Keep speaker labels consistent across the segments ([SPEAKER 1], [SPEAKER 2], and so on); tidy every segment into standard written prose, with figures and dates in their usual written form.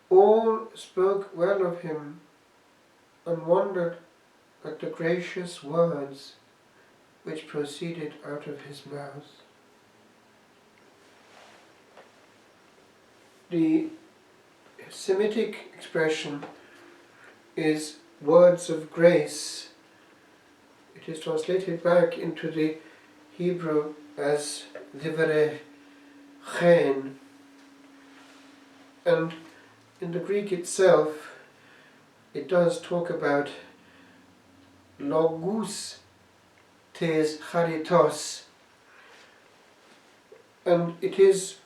[SPEAKER 1] All spoke well of him and wondered at the gracious words which proceeded out of his mouth. The Semitic expression is words of grace. It is translated back into the Hebrew as divrei chen, and in the Greek itself it does talk about logus tes charitos, and it is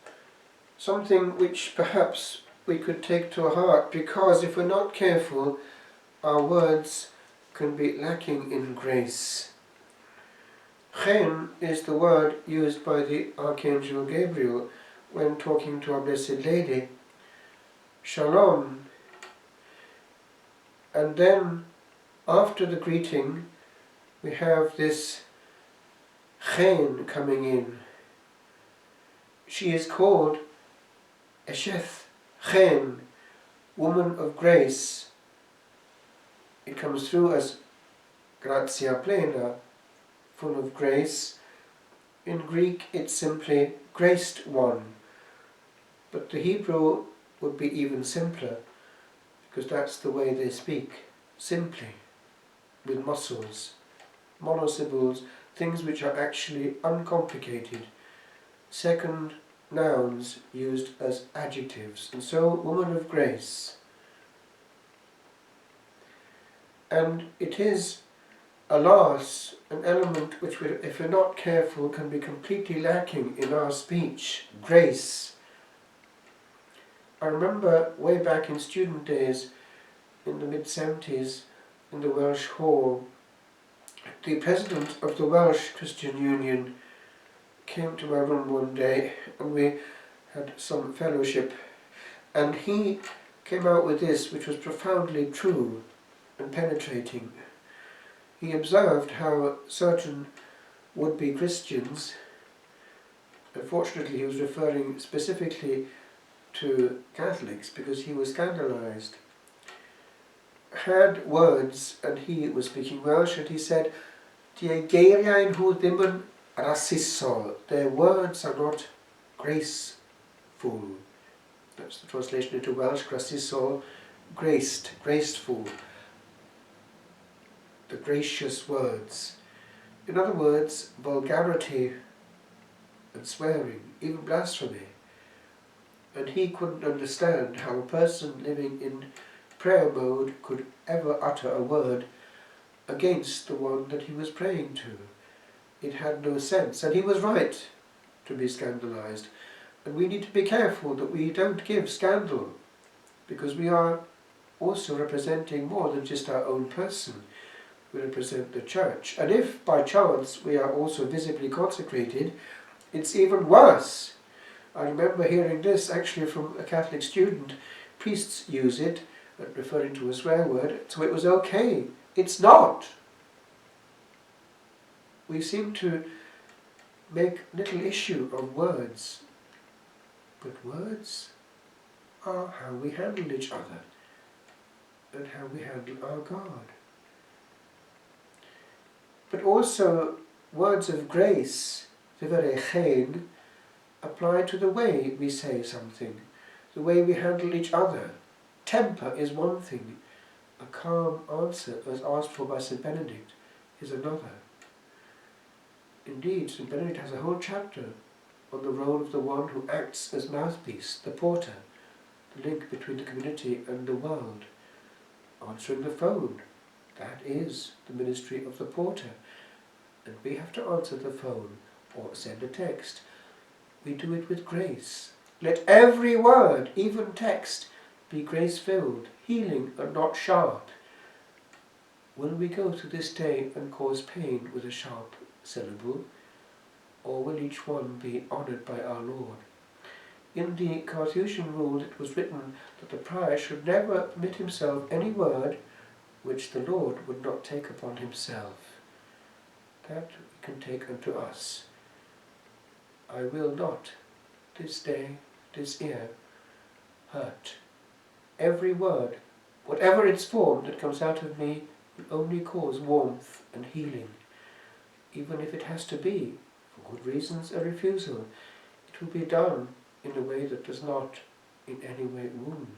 [SPEAKER 1] something which perhaps we could take to heart, because if we're not careful, our words can be lacking in grace. Chen is the word used by the Archangel Gabriel when talking to our Blessed Lady. Shalom. And then, after the greeting, we have this Chen coming in. She is called Esheth Chen, woman of grace. It comes through as gratia plena, full of grace. In Greek it's simply graced one, but the Hebrew would be even simpler, because that's the way they speak, simply, with muscles, monosyllables, things which are actually uncomplicated, second nouns used as adjectives, and so woman of grace. And it is, alas, an element which, if we're not careful, can be completely lacking in our speech, grace. I remember way back in student days, in the mid-70s, in the Welsh Hall, the president of the Welsh Christian Union came to my room one day, and we had some fellowship, and he came out with this, which was profoundly true and penetrating. He observed how certain would-be Christians, unfortunately he was referring specifically to Catholics because he was scandalized, had words, and he was speaking Welsh, and he said, "Die geiriau nhw ddim yn rasisol." Their words are not graceful. That's the translation into Welsh, gracisol, graced, graceful. The gracious words. In other words, vulgarity and swearing, even blasphemy. And he couldn't understand how a person living in prayer mode could ever utter a word against the one that he was praying to. It had no sense, and he was right to be scandalized. And we need to be careful that we don't give scandal, because we are also representing more than just our own person. We represent the church. And if by chance we are also visibly consecrated, it's even worse. I remember hearing this actually from a Catholic student. Priests use it, referring to a swear word, so it was okay. It's not. We seem to make little issue of words, but words are how we handle each other and how we handle our God. But also words of grace, divrei chen, apply to the way we say something, the way we handle each other. Temper is one thing. A calm answer, as asked for by St. Benedict, is another. Indeed, St. Benedict has a whole chapter on the role of the one who acts as mouthpiece, the porter, the link between the community and the world. Answering the phone, that is the ministry of the porter. And we have to answer the phone or send a text. We do it with grace. Let every word, even text, be grace-filled, healing and not sharp. Will we go through this day and cause pain with a sharp syllable, or will each one be honoured by our Lord? In the Carthusian rule it was written that the prior should never permit himself any word which the Lord would not take upon himself. That we can take unto us. I will not this day, this year, hurt every word, whatever its form that comes out of me, will only cause warmth and healing. Even if it has to be, for good reasons, a refusal, it will be done in a way that does not in any way wound.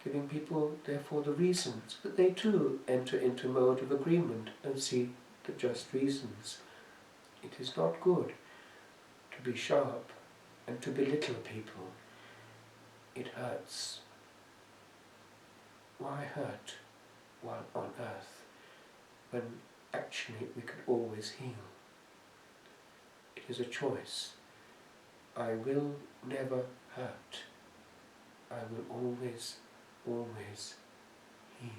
[SPEAKER 1] Giving people, therefore, the reasons that they too enter into a mode of agreement and see the just reasons. It is not good to be sharp and to belittle people. It hurts. Why hurt while on earth when actually we could always heal? It is a choice. I will never hurt. I will always, always heal.